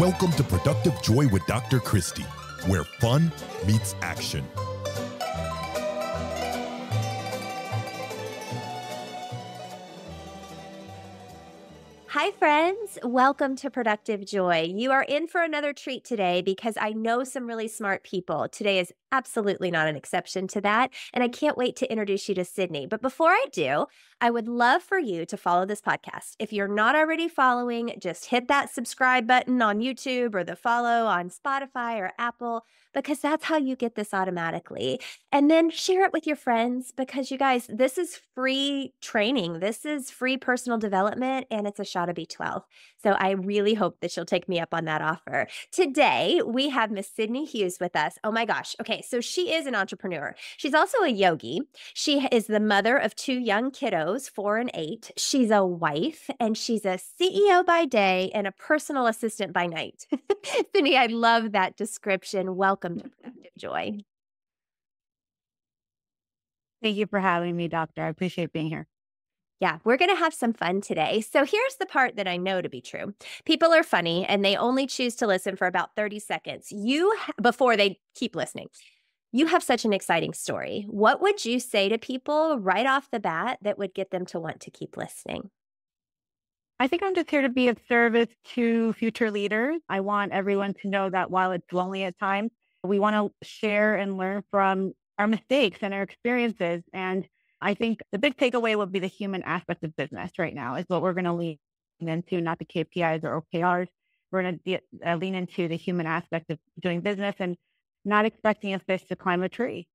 Welcome to Productive Joy with Dr. Christy, where fun meets action. Hi, friends. Welcome to Productive Joy. You are in for another treat today because I know some really smart people. Today is absolutely not an exception to that, and I can't wait to introduce you to Sydney. But before I do, I would love for you to follow this podcast. If you're not already following, just hit that subscribe button on YouTube or the follow on Spotify or Apple, because that's how you get this automatically. And then share it with your friends because you guys, this is free training. This is free personal development, and it's a shot of B12. So I really hope that you'll take me up on that offer. Today, we have Miss Sydney Hughes with us. Oh my gosh. Okay, so she is an entrepreneur. She's also a yogi. She is the mother of 2 young kiddos, 4 and 8. She's a wife, and she's a CEO by day and a personal assistant by night. Sydney, I love that description. Welcome to Productive Joy. Thank you for having me, Doctor. I appreciate being here. Yeah, we're going to have some fun today. So here's the part that I know to be true. People are funny and they only choose to listen for about 30 seconds before they keep listening. You have such an exciting story. What would you say to people right off the bat that would get them to want to keep listening? I think I'm just here to be of service to future leaders. I want everyone to know that while it's lonely at times, we want to share and learn from our mistakes and our experiences. And I think the big takeaway would be the human aspect of business right now is what we're going to lean into, not the KPIs or OKRs. We're going to lean into the human aspect of doing business and not expecting a fish to climb a tree.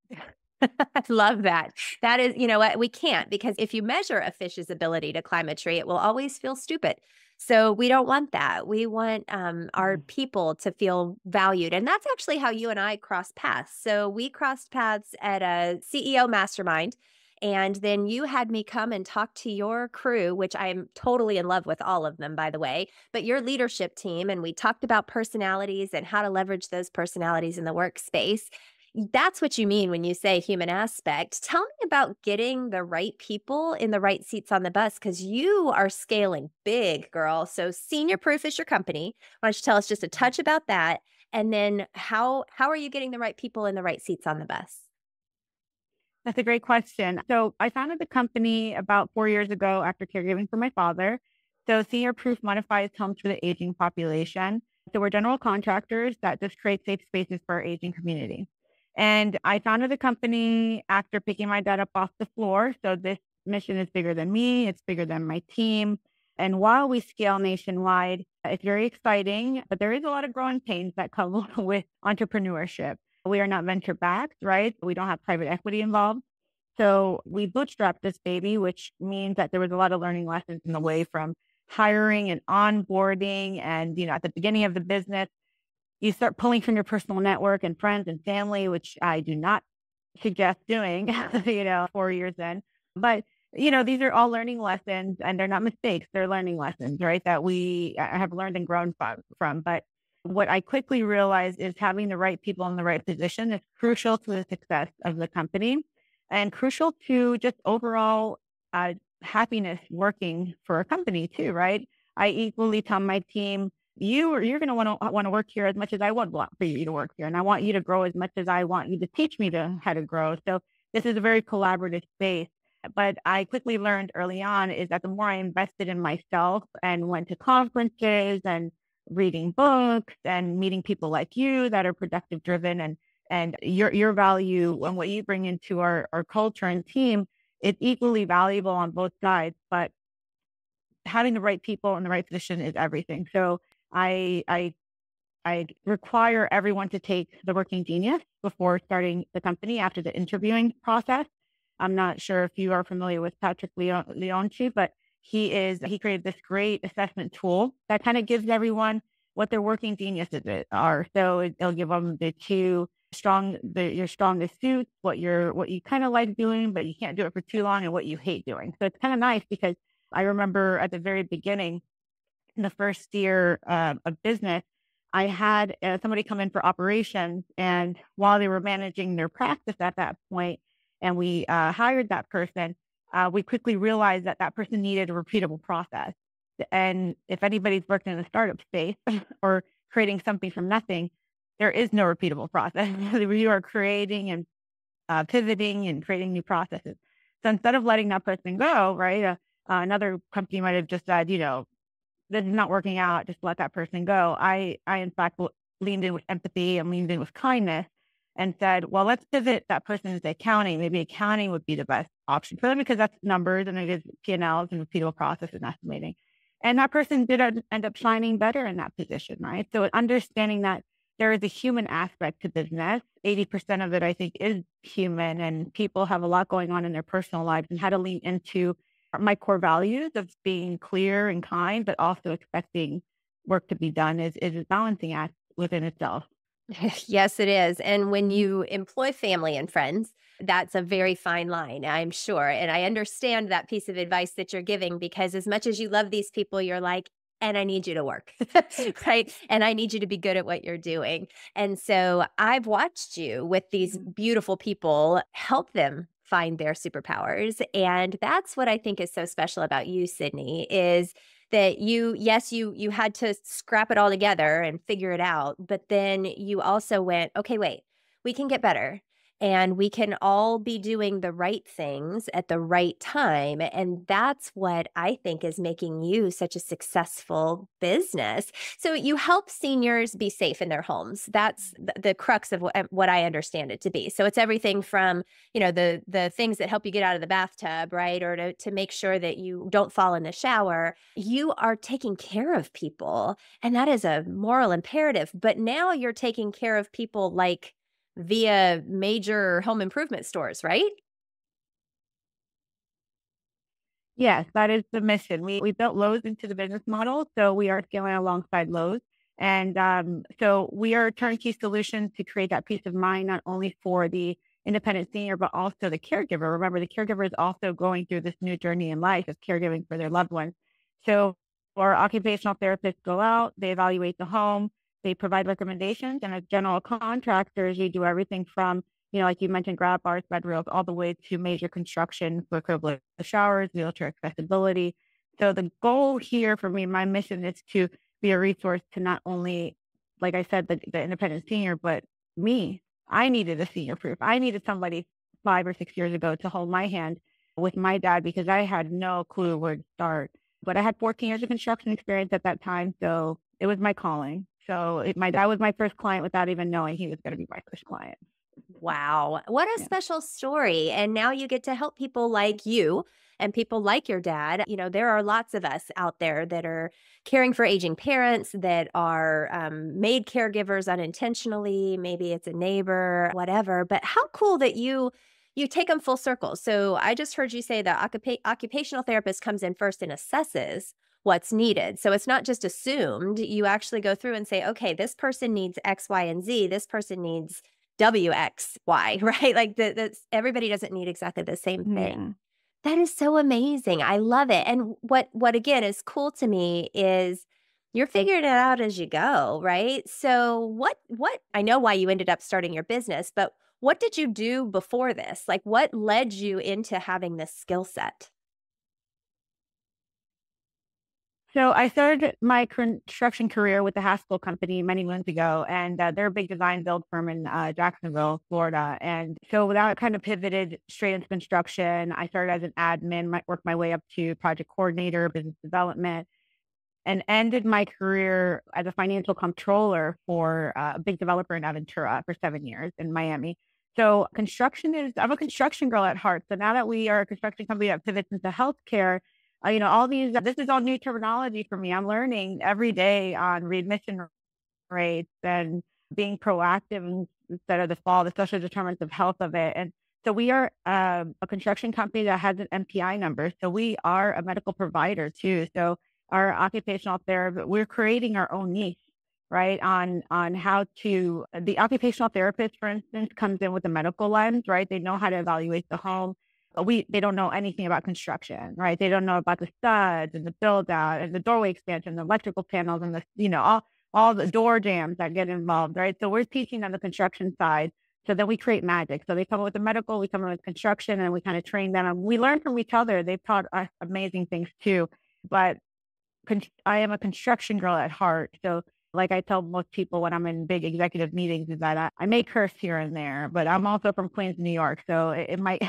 I love that. That is, you know what, we can't, because if you measure a fish's ability to climb a tree, it will always feel stupid. So we don't want that. We want our people to feel valued. And that's actually how you and I crossed paths. So we crossed paths at a CEO mastermind. And then you had me come and talk to your crew, which I am totally in love with all of them, by the way, but your leadership team. And we talked about personalities and how to leverage those personalities in the workspace. That's what you mean when you say human aspect. Tell me about getting the right people in the right seats on the bus, because you are scaling big, girl. So Senior Proof is your company. Why don't you tell us just a touch about that? And then how are you getting the right people in the right seats on the bus? That's a great question. So I founded the company about 4 years ago after caregiving for my father. So Senior Proof modifies homes for the aging population. So we're general contractors that just create safe spaces for our aging community. And I founded the company after picking my dad up off the floor. So this mission is bigger than me. It's bigger than my team. And while we scale nationwide, it's very exciting, but there is a lot of growing pains that come with entrepreneurship. We are not venture backed, right? We don't have private equity involved. So we bootstrapped this baby, which means that there was a lot of learning lessons in the way from hiring and onboarding. And, at the beginning of the business, you start pulling from your personal network and friends and family, which I do not suggest doing, 4 years in. But, these are all learning lessons and they're not mistakes. They're learning lessons, right? That we have learned and grown from. But what I quickly realized is having the right people in the right position is crucial to the success of the company and crucial to just overall happiness working for a company too, right? I equally tell my team, you're going to want to work here as much as I would want for you to work here. And I want you to grow as much as I want you to teach me how to grow. So this is a very collaborative space. But I quickly learned early on is that the more I invested in myself and went to conferences and reading books and meeting people like you that are productive driven and your value and what you bring into our culture and team, it's equally valuable on both sides. But having the right people in the right position is everything. So I require everyone to take the Working Genius before starting the company after the interviewing process. I'm not sure if you are familiar with Patrick Leonci, but he created this great assessment tool that kind of gives everyone what their working geniuses are. So it'll give them your strongest suits, what you kind of like doing, but you can't do it for too long, and what you hate doing. So it's kind of nice because I remember at the very beginning, in the first year of business, I had somebody come in for operations, and while they were managing their practice at that point, and we hired that person, we quickly realized that person needed a repeatable process. And if anybody's worked in the startup space or creating something from nothing, there is no repeatable process. You are creating and pivoting and creating new processes. So instead of letting that person go, right, another company might have just said, this is not working out, just let that person go. I in fact leaned in with empathy and leaned in with kindness and said, well, let's pivot that person into accounting. Maybe accounting would be the best option for them because that's numbers and it is P&Ls and repeatable process and estimating. And that person did end up shining better in that position, right? So understanding that there is a human aspect to business. 80% of it, I think, is human, and people have a lot going on in their personal lives, and how to lean into my core values of being clear and kind, but also expecting work to be done is a balancing act within itself. Yes, it is. And when you employ family and friends, that's a very fine line, I'm sure. And I understand that piece of advice that you're giving because as much as you love these people, you're like, and I need you to work, right? And I need you to be good at what you're doing. And so I've watched you with these beautiful people help them find their superpowers. And that's what I think is so special about you, Sydney, is that you had to scrap it all together and figure it out, but then you also went, okay, wait, we can get better and we can all be doing the right things at the right time. And that's what I think is making you such a successful business. So you help seniors be safe in their homes. That's the crux of what I understand it to be. So it's everything from, the things that help you get out of the bathtub, right? Or to make sure that you don't fall in the shower. You are taking care of people, and that is a moral imperative. But now you're taking care of people like via major home improvement stores, right? Yes, that is the mission. We built Lowe's into the business model, so we are scaling alongside Lowe's. And so we are a turnkey solution to create that peace of mind, not only for the independent senior, but also the caregiver. Remember, the caregiver is also going through this new journey in life of caregiving for their loved ones. So our occupational therapists go out, they evaluate the home, they provide recommendations, and as general contractors, we do everything from like you mentioned, grab bars, bed rails, all the way to major construction for equivalent showers, wheelchair accessibility. So the goal here for me, my mission is to be a resource to not only, like I said, the independent senior, but me. I needed a senior proof. I needed somebody 5 or 6 years ago to hold my hand with my dad because I had no clue where to start. But I had 14 years of construction experience at that time, so it was my calling. So my dad was my first client without even knowing he was going to be my first client. Wow. What a special story. And now you get to help people like you and people like your dad. There are lots of us out there that are caring for aging parents, that are made caregivers unintentionally. Maybe it's a neighbor, whatever. But how cool that you take them full circle. So I just heard you say that occupational therapist comes in first and assesses what's needed. So it's not just assumed. You actually go through and say, okay, this person needs X, Y, and Z. This person needs WXY, right? Like everybody doesn't need exactly the same thing. That is so amazing. I love it. And what again is cool to me is you're figuring it out as you go, right? So what I know why you ended up starting your business, but what did you do before this? Like what led you into having this skill set? So I started my construction career with the Haskell Company many months ago, and they're a big design build firm in Jacksonville, Florida. And so that kind of pivoted straight into construction. I started as an admin, worked my way up to project coordinator, business development, and ended my career as a financial controller for a big developer in Aventura for 7 years in Miami. So I'm a construction girl at heart. So now that we are a construction company that pivots into healthcare, this is all new terminology for me. I'm learning every day on readmission rates and being proactive instead of the social determinants of health of it. And so we are a construction company that has an MPI number. So we are a medical provider too. So our occupational therapy, we're creating our own niche, right? On how to, the occupational therapist, for instance, comes in with a medical lens, right? They know how to evaluate the home. But they don't know anything about construction, right? They don't know about the studs and the build out and the doorway expansion, the electrical panels and all the door jams that get involved, right? So we're teaching on the construction side. So then we create magic. So they come in with the medical, we come in with construction, and we kind of train them. And we learn from each other. They've taught us amazing things too. But I am a construction girl at heart. So Like I tell most people when I'm in big executive meetings is that I may curse here and there, but I'm also from Queens, New York. So it might,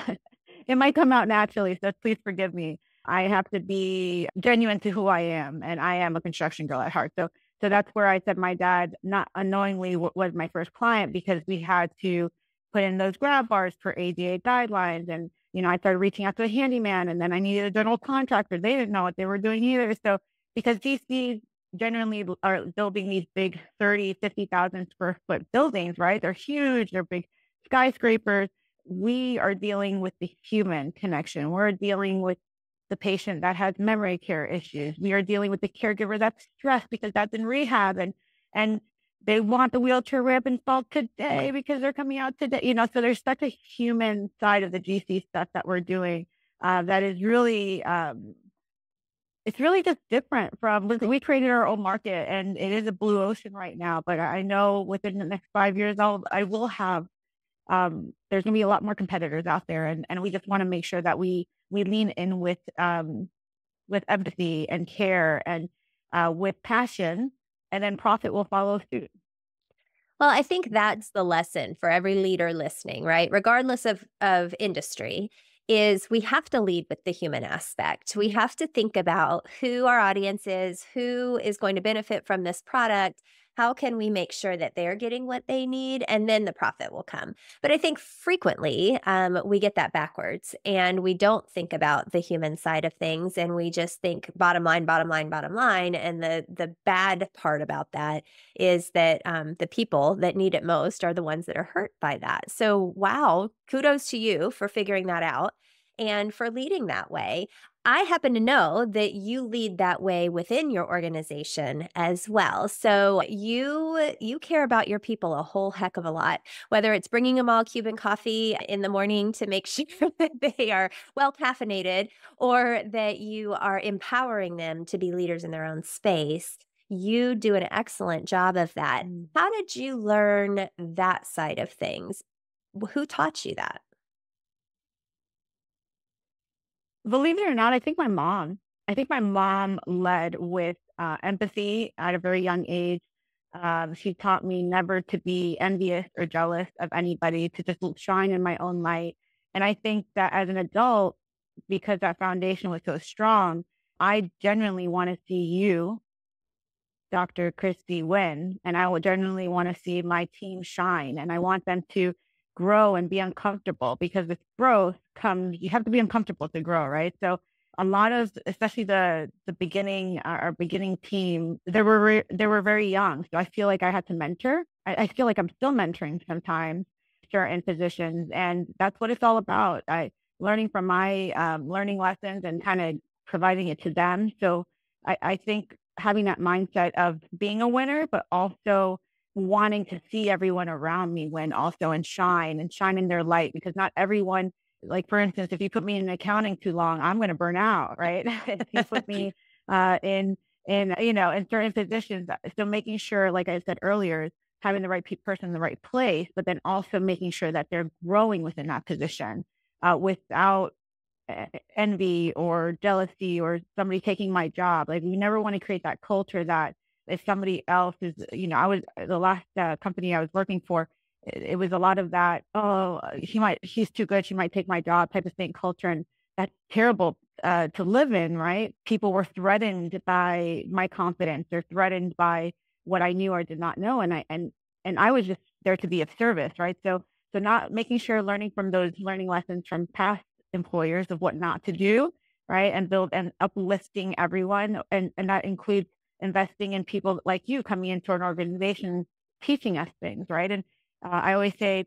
it might come out naturally. So please forgive me. I have to be genuine to who I am. And I am a construction girl at heart. So that's where I said my dad, not unknowingly, was my first client because we had to put in those grab bars for ADA guidelines. And, I started reaching out to a handyman and then I needed a general contractor. They didn't know what they were doing either. So because DCs generally are building these big 30, 50,000 square foot buildings, right? They're huge. They're big skyscrapers. We are dealing with the human connection. We're dealing with the patient that has memory care issues. We are dealing with the caregiver that's stressed because that's in rehab and they want the wheelchair ramp installed today because they're coming out today. So there's such a human side of the GC stuff that we're doing that is really it's really just different from we created our own market and it is a blue ocean right now. But I know within the next 5 years, I will have there's gonna be a lot more competitors out there and we just want to make sure that we lean in with empathy and care and with passion, and then profit will follow suit. Well, I think that's the lesson for every leader listening, right? Regardless of industry, is we have to lead with the human aspect. We have to think about who our audience is, who is going to benefit from this product. How can we make sure that they're getting what they need? And then the profit will come. But I think frequently we get that backwards and we don't think about the human side of things. And we just think bottom line, bottom line, bottom line. And the bad part about that is that the people that need it most are the ones that are hurt by that. So, wow, kudos to you for figuring that out and for leading that way. I happen to know that you lead that way within your organization as well. So you care about your people a whole heck of a lot, whether it's bringing them all Cuban coffee in the morning to make sure that they are well caffeinated or that you are empowering them to be leaders in their own space. You do an excellent job of that. How did you learn that side of things? Who taught you that? Believe it or not, I think my mom led with empathy at a very young age. She taught me never to be envious or jealous of anybody, to just shine in my own light. And I think that as an adult, because that foundation was so strong, I genuinely want to see you, Dr. Christy, win. And I would genuinely want to see my team shine. And I want them to grow and be uncomfortable because with growth comes, you have to be uncomfortable to grow, right? So a lot of, especially the beginning, our beginning team, they were very young. So I feel like I had to mentor. I feel like I'm still mentoring sometimes certain positions. And that's what it's all about. Learning from my learning lessons and kind of providing it to them. So I think having that mindset of being a winner, but also wanting to see everyone around me win also and shine in their light, because not everyone, like for instance, if you put me in accounting too long, I'm going to burn out, right? If you put me in certain positions. So making sure, like I said earlier, having the right person in the right place, but then also making sure that they're growing within that position without envy or jealousy or somebody taking my job. Like we never want to create that culture that if somebody else is, I was the last company I was working for, it was a lot of that. Oh, she's too good. She might take my job type of thing culture. And that's terrible to live in, right? People were threatened by my confidence. They're threatened by what I knew or did not know. And I was just there to be of service, right? So not making sure learning from those learning lessons from past employers of what not to do, right? And build and uplifting everyone. And that includes investing in people like you coming into an organization, teaching us things, right? And I always say,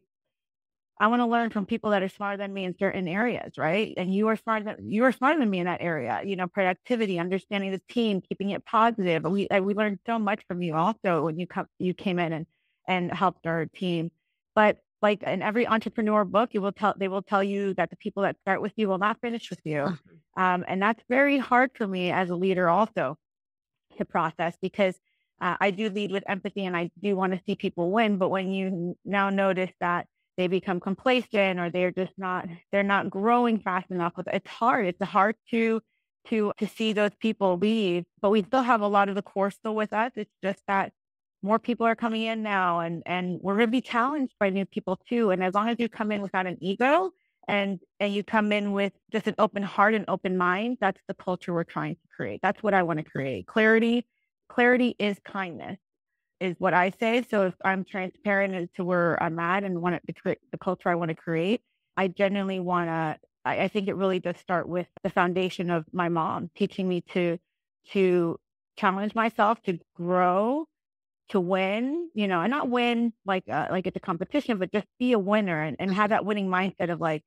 I want to learn from people that are smarter than me in certain areas, right? And you are smarter than me in that area. Productivity, understanding the team, keeping it positive. We learned so much from you also when you came in and helped our team. But like in every entrepreneur book, they will tell you that the people that start with you will not finish with you, and that's very hard for me as a leader also to process because I do lead with empathy and I do want to see people win. But when you now notice that they become complacent or they're not growing fast enough, it's hard. It's hard to see those people leave, but we still have a lot of the core still with us. It's just that more people are coming in now, and we're going to be challenged by new people too. And as long as you come in without an ego and you come in with just an open heart and open mind, that's the culture we're trying to create. That's what I want to create. Clarity is kindness, is what I say. So if I'm transparent as to where I'm at and want to create the culture I want to create, I genuinely want to. I think it really does start with the foundation of my mom teaching me to challenge myself, to grow, to win, and not win like it's a competition, but just be a winner and have that winning mindset of like,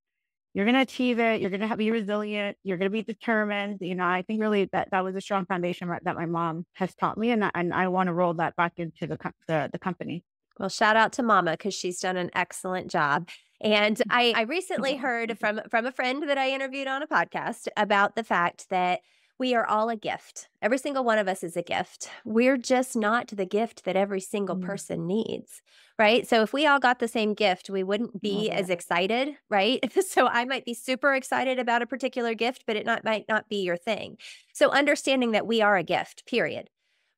you're going to achieve it. You're going to be resilient. You're going to be determined. I think really that was a strong foundation that my mom has taught me. And I want to roll that back into the company. Well, shout out to Mama because she's done an excellent job. And I recently heard from a friend that I interviewed on a podcast about the fact that we are all a gift. Every single one of us is a gift. We're just not the gift that every single person needs, right? So if we all got the same gift, we wouldn't be as excited, right? So I might be super excited about a particular gift, but it might not be your thing. So understanding that we are a gift, period.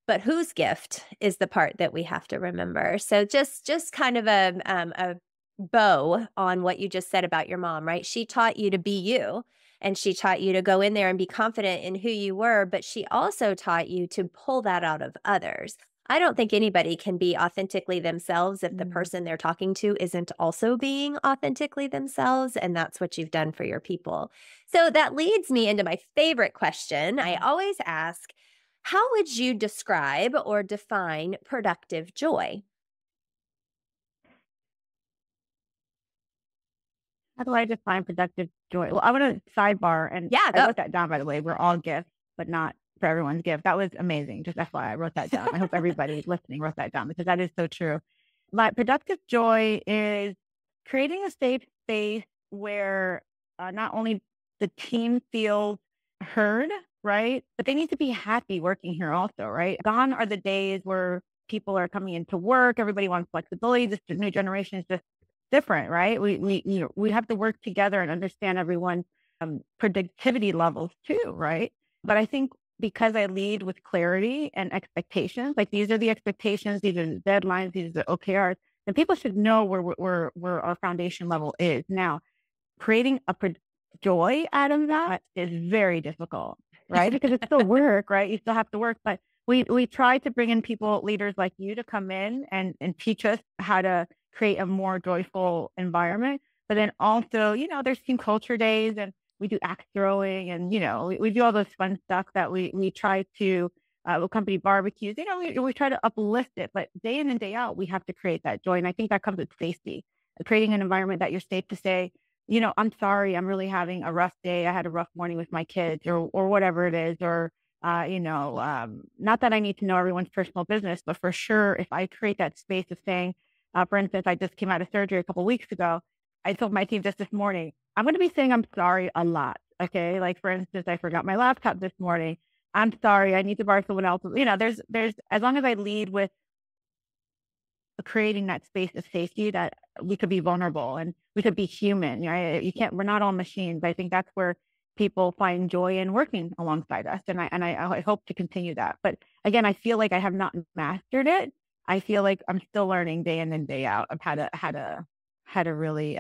But whose gift is the part that we have to remember. So just kind of a bow on what you just said about your mom, right? She taught you to be you, and she taught you to go in there and be confident in who you were, but she also taught you to pull that out of others. I don't think anybody can be authentically themselves if the person they're talking to isn't also being authentically themselves, and that's what you've done for your people. So that leads me into my favorite question. I always ask, how would you describe or define productive joy? How do I define productive joy? Well, I want to sidebar, and Yeah, I go. wrote that down, by the way. We're all gifts, but not for everyone's gift. That was amazing. Just FYI, I wrote that down. I hope everybody listening wrote that down because that is so true. My productive joy is creating a safe space where not only the team feels heard, right? But they need to be happy working here also, right? Gone are the days where people are coming into work, everybody wants flexibility. This new generation is just different, right? We have to work together and understand everyone's productivity levels too, right? But I think because I lead with clarity and expectations, like these are the expectations, these are the deadlines, these are the OKRs, and people should know where our foundation level is. Now, creating joy out of that is very difficult, right? Because it's still work, right? You still have to work, but we try to bring in people, leaders like you, to come in and teach us how to create a more joyful environment. But then also, there's team culture days, and we do axe throwing, and we do all those fun stuff that we try to company barbecues. We try to uplift it, but day in and day out, we have to create that joy, and I think that comes with safety, creating an environment that you're safe to say, I'm sorry, I'm really having a rough day. I had a rough morning with my kids, or whatever it is, or not that I need to know everyone's personal business, but for sure, if I create that space of saying, for instance, I just came out of surgery a couple of weeks ago. I told my team just this morning, I'm going to be saying I'm sorry a lot. Okay. Like, for instance, I forgot my laptop this morning. I'm sorry. I need to borrow someone else. There's, as long as I lead with creating that space of safety, that we could be vulnerable and we could be human, right? We're not all machines. I think that's where people find joy in working alongside us. And I hope to continue that. But again, I feel like I have not mastered it. I feel like I'm still learning day in and day out of how to really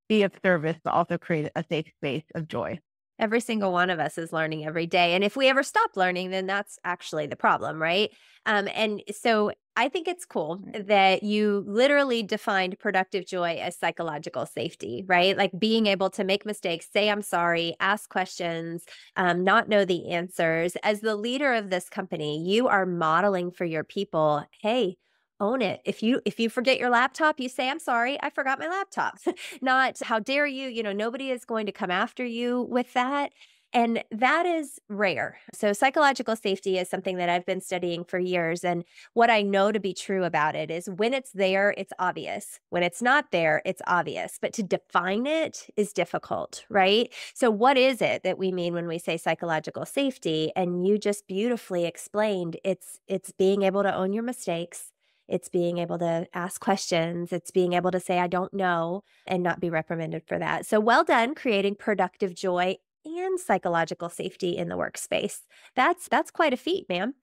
be of service, but also create a safe space of joy. Every single one of us is learning every day. And if we ever stop learning, then that's actually the problem, right? And so I think it's cool that you literally defined productive joy as psychological safety, right? Like being able to make mistakes, say I'm sorry, ask questions, not know the answers. As the leader of this company, you are modeling for your people, hey, own it. If you forget your laptop, you say, I'm sorry, I forgot my laptop. Not how dare you, nobody is going to come after you with that. And that is rare. So psychological safety is something that I've been studying for years. And what I know to be true about it is when it's there, it's obvious. When it's not there, it's obvious. But to define it is difficult, right? So what is it that we mean when we say psychological safety? And you just beautifully explained it's being able to own your mistakes. It's being able to ask questions. It's being able to say, I don't know, and not be reprimanded for that. So well done creating productive joy and psychological safety in the workspace. That's quite a feat, ma'am.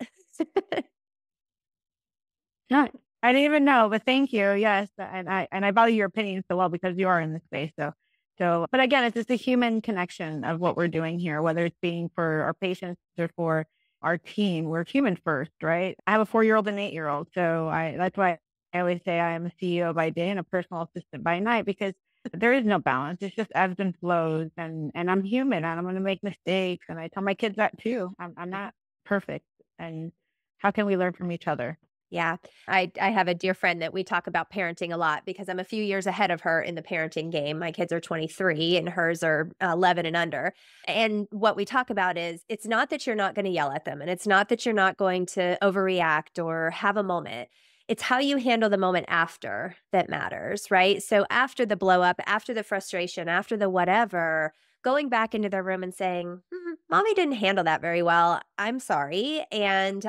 No, I didn't even know, but thank you. Yes, and I value your opinion so well because you are in this space. But again, it's just a human connection of what we're doing here, whether it's being for our patients or for our team. We're human first, right? I have a 4-year-old and 8-year-old, so I that's why I always say I am a CEO by day and a personal assistant by night because there is no balance. It's just ebbs and flows, and I'm human and I'm going to make mistakes, and I tell my kids that too. I'm not perfect, and how can we learn from each other? Yeah. I have a dear friend that we talk about parenting a lot because I'm a few years ahead of her in the parenting game. My kids are 23 and hers are 11 and under. And what we talk about is it's not that you're not going to yell at them and it's not that you're not going to overreact or have a moment. It's how you handle the moment after that matters, right? So after the blow up, after the frustration, after the whatever, going back into their room and saying, mommy didn't handle that very well. I'm sorry. And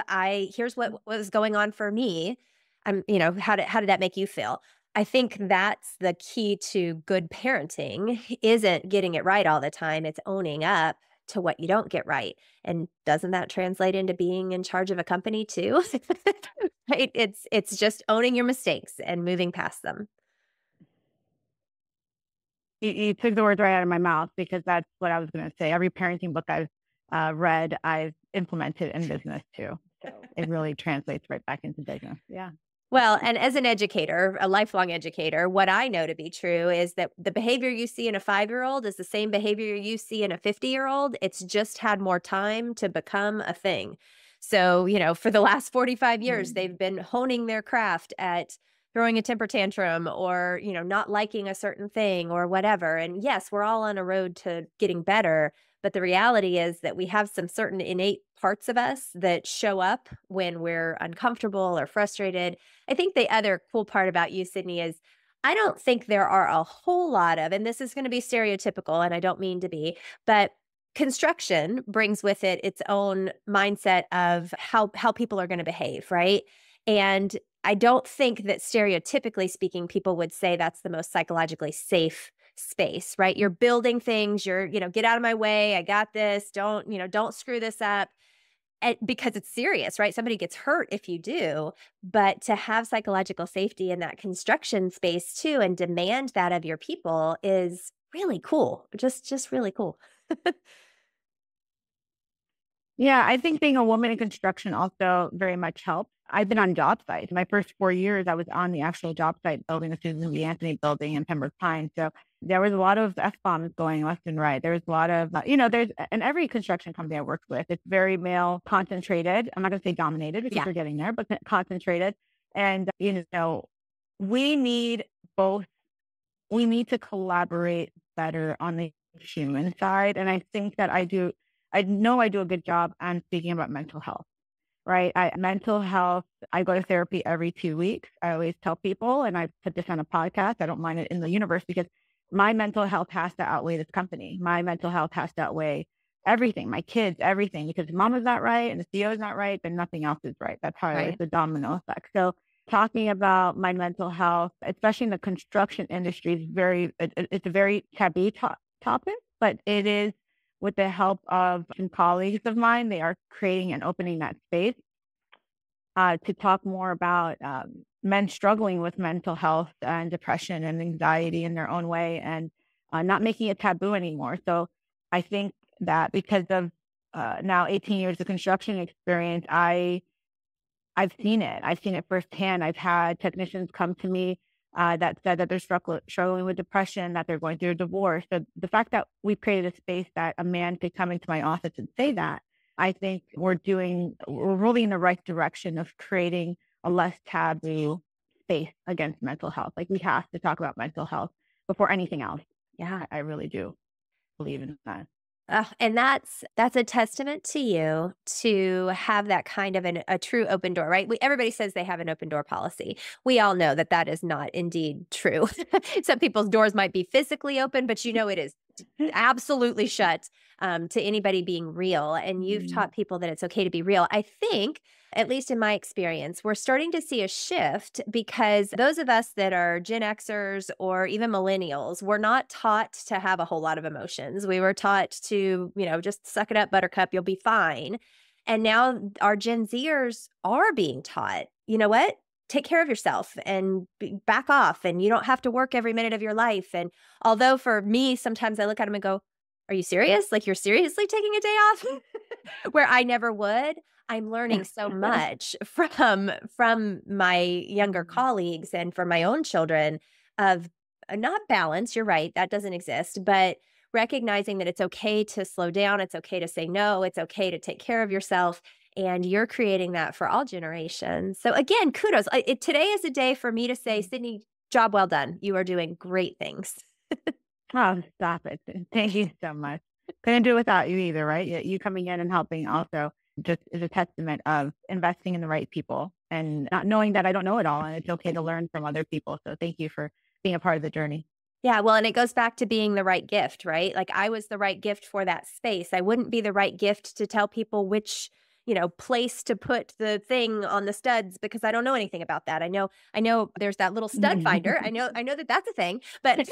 here's what was going on for me. How did that make you feel? I think that's the key to good parenting isn't getting it right all the time. It's owning up to what you don't get right. And doesn't that translate into being in charge of a company too? Right? It's just owning your mistakes and moving past them. You took the words right out of my mouth because that's what I was going to say. Every parenting book I've read, I've implemented in business too. So it really translates right back into business. Yeah. Well, and as an educator, a lifelong educator, what I know to be true is that the behavior you see in a 5-year-old is the same behavior you see in a 50-year-old. It's just had more time to become a thing. So, for the last 45 years, Mm. they've been honing their craft at throwing a temper tantrum or, not liking a certain thing or whatever. And yes, we're all on a road to getting better. But the reality is that we have some certain innate parts of us that show up when we're uncomfortable or frustrated. I think the other cool part about you, Sydney, is I don't think there are a whole lot of, and this is going to be stereotypical, and I don't mean to be, but construction brings with it its own mindset of how people are going to behave, right? And I don't think that stereotypically speaking, people would say that's the most psychologically safe space, right? You're building things, get out of my way. I got this. Don't screw this up. And because it's serious, right? Somebody gets hurt if you do, but to have psychological safety in that construction space too and demand that of your people is really cool. Just really cool. Yeah, I think being a woman in construction also very much helps. I've been on job sites. My first 4 years, I was on the actual job site building the Susan B. Anthony building in Pembroke Pines. So there was a lot of F-bombs going left and right. There was a lot of, there's, and every construction company I worked with, it's very male concentrated. I'm not going to say dominated because Yeah. we're getting there, but concentrated. And, we need both, we need to collaborate better on the human side. And I think that I know I do a good job on speaking about mental health, right? Mental health, I go to therapy every 2 weeks. I always tell people, and I put this on a podcast, I don't mind it in the universe because my mental health has to outweigh this company. My mental health has to outweigh everything, my kids, everything, because if mom is not right and the CEO is not right, then nothing else is right. That's how Right. it's a domino effect. So talking about my mental health, especially in the construction industry, is it's a very taboo topic, but it is with the help of some colleagues of mine. They are creating and opening that space to talk more about men struggling with mental health and depression and anxiety in their own way and not making it taboo anymore. So I think that because of now 18 years of construction experience, I've seen it. I've seen it firsthand. I've had technicians come to me that said that they're struggling with depression, that they're going through a divorce. So the fact that we've created a space that a man could come into my office and say that, I think we're really in the right direction of creating a less taboo space against mental health. Like we have to talk about mental health before anything else. Yeah. I really do believe in that. And that's a testament to you to have that kind of a true open door, right? Everybody says they have an open door policy. We all know that that is not indeed true. Some people's doors might be physically open, but it is absolutely shut to anybody being real. And you've taught people that it's okay to be real. I think, at least in my experience, we're starting to see a shift because those of us that are Gen Xers or even millennials, we're not taught to have a whole lot of emotions. We were taught to, just suck it up, buttercup, you'll be fine. And now our Gen Zers are being taught, you know what? take care of yourself and back off, and you don't have to work every minute of your life. And although for me, sometimes I look at him and go, are you serious? Like, you're seriously taking a day off? Where I never would. I'm learning so much from my younger colleagues and from my own children of not balance. You're right, that doesn't exist, but recognizing that it's okay to slow down, it's okay to say no, it's okay to take care of yourself, and you're creating that for all generations. So again, kudos. Today is a day for me to say, Sydney, job well done. You are doing great things. Oh, stop it. Thank you so much. Couldn't do it without you either, right? You coming in and helping also just is a testament of investing in the right people and not knowing that I don't know it all and it's okay to learn from other people. So thank you for being a part of the journey. Yeah, well, and it goes back to being the right gift, right? Like, I was the right gift for that space. I wouldn't be the right gift to tell people which, place to put the thing on the studs because I don't know anything about that. I know there's that little stud finder. I know that that's a thing, but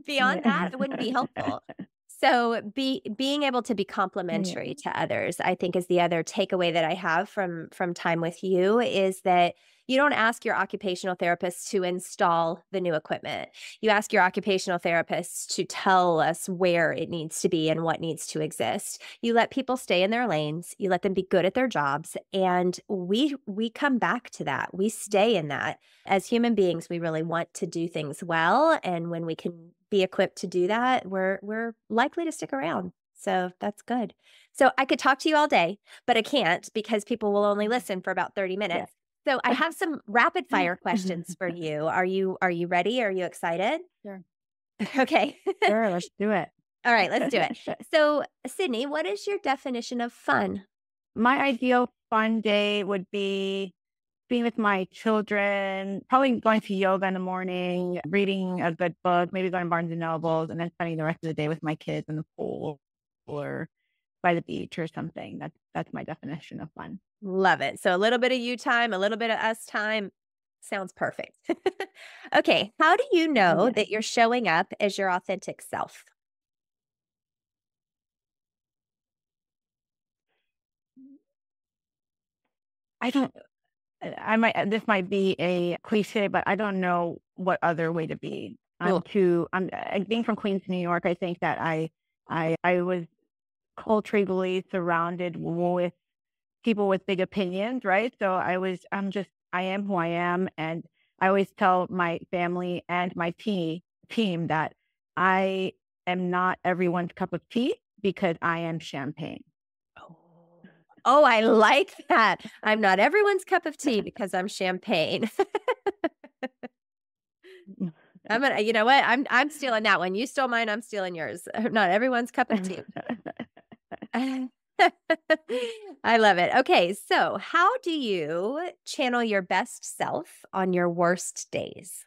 beyond that, it wouldn't be helpful. So being able to be complementary to others, I think, is the other takeaway that I have from time with you, is that you don't ask your occupational therapist to install the new equipment. You ask your occupational therapist to tell us where it needs to be and what needs to exist. You let people stay in their lanes, you let them be good at their jobs, and we come back to that. We stay in that. As human beings, we really want to do things well, and when we can be equipped to do that, we're likely to stick around. So that's good. So I could talk to you all day, but I can't because people will only listen for about 30 minutes. So I have some rapid fire questions for you. Are you ready? Are you excited? Sure. Okay. Sure, let's do it. All right, let's do it. So, Sydney, what is your definition of fun? My ideal fun day would be being with my children, probably going to yoga in the morning, reading a good book, maybe going to Barnes and Nobles, and then spending the rest of the day with my kids in the pool or by the beach or something. That's my definition of fun. Love it. So a little bit of you time, a little bit of us time. Sounds perfect. Okay, how do you know that you're showing up as your authentic self? I don't. I might. This might be a cliche, but I don't know what other way to be. Cool. Being from Queens, New York. I think that I was culturally surrounded with people with big opinions, right? So I am who I am. And I always tell my family and my team that I am not everyone's cup of tea because I am champagne. Oh, I like that. I'm not everyone's cup of tea because I'm champagne. You know what? I'm stealing that one. You stole mine, I'm stealing yours. Not everyone's cup of tea. I love it. Okay, so how do you channel your best self on your worst days?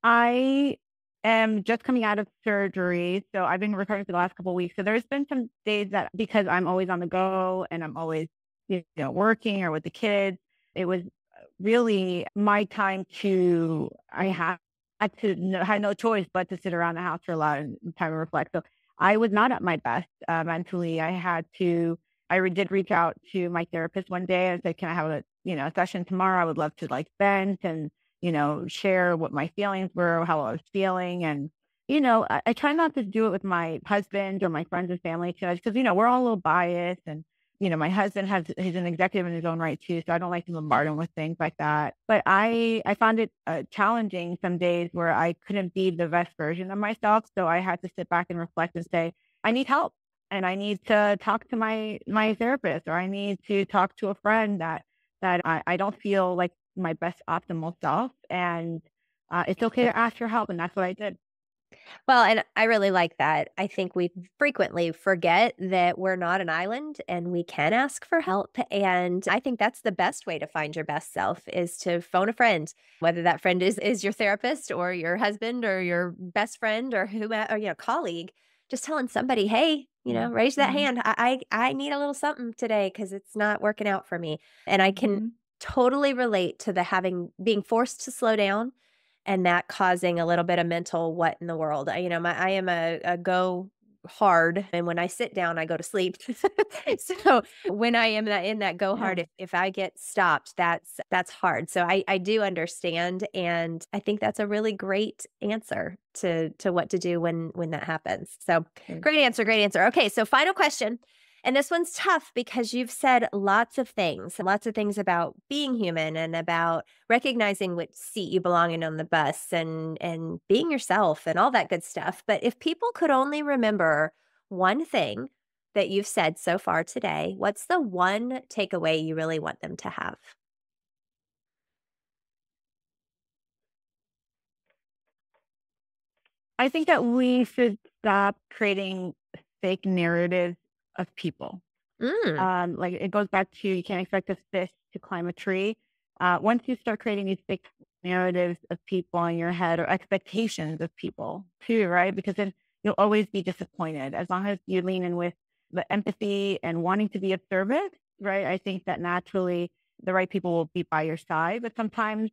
I am just coming out of surgery, so I've been recovering for the last couple of weeks. So there's been some days that because I'm always on the go and I'm always working or with the kids, it was really my time to had no choice but to sit around the house for a lot of time and reflect. So I was not at my best mentally. I did reach out to my therapist one day and said, "Can I have a session tomorrow? I would love to vent and share what my feelings were, how I was feeling." And I try not to do it with my husband or my friends and family because we're all a little biased and my husband he's an executive in his own right too, so I don't like to bombard him with things like that. But I found it challenging some days where I couldn't be the best version of myself, so I had to sit back and reflect and say, I need help, and I need to talk to my therapist, or I need to talk to a friend that I don't feel like my best optimal self, and it's okay to ask for help, and that's what I did. Well, and I really like that. I think we frequently forget that we're not an island and we can ask for help. And I think that's the best way to find your best self, is to phone a friend, whether that friend is your therapist or your husband or your best friend or whomever, or colleague. Just telling somebody, hey, raise that hand. I need a little something today because it's not working out for me. And I can totally relate to being forced to slow down and that causing a little bit of mental what in the world. I am a go hard. And when I sit down, I go to sleep. So when I am in that go Yeah. hard, if I get stopped, that's hard. So I do understand. And I think that's a really great answer to what to do when that happens. So Great. great answer. Great answer. Okay. So final question. And this one's tough because you've said lots of things about being human and about recognizing which seat you belong in on the bus and being yourself and all that good stuff. But if people could only remember one thing that you've said so far today, what's the one takeaway you really want them to have? I think that we should stop creating fake narratives of people. Mm, Like it goes back to you can't expect a fish to climb a tree. Once you start creating these fake narratives of people in your head or expectations of people too, right? Because then you'll always be disappointed as long as you lean in with the empathy and wanting to be of service, right? I think that naturally the right people will be by your side. But sometimes,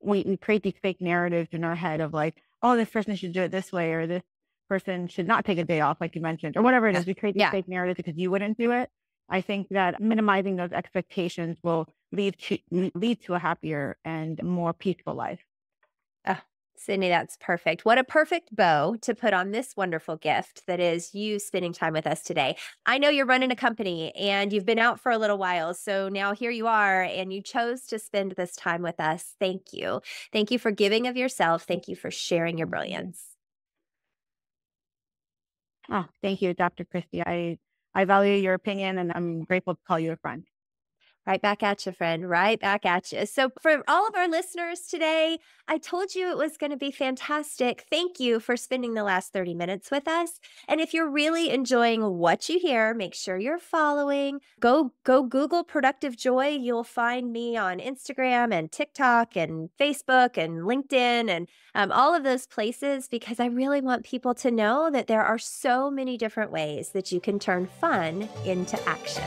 we create these fake narratives in our head of like, oh, this person should do it this way, or this person should not take a day off, like you mentioned, or whatever it yeah. is. We create these Yeah. fake narratives because you wouldn't do it. I think that minimizing those expectations will lead to a happier and more peaceful life. Oh, Sydney, that's perfect. What a perfect bow to put on this wonderful gift that is you spending time with us today. I know you're running a company and you've been out for a little while. So now here you are and you chose to spend this time with us. Thank you. Thank you for giving of yourself. Thank you for sharing your brilliance. Oh, thank you, Dr. Christie. I value your opinion and I'm grateful to call you a friend. Right back at you, friend. Right back at you. So, for all of our listeners today, I told you it was going to be fantastic. Thank you for spending the last 30 minutes with us. And if you're really enjoying what you hear, make sure you're following. Go Google Productive Joy. You'll find me on Instagram and TikTok and Facebook and LinkedIn and all of those places because I really want people to know that there are so many different ways that you can turn fun into action.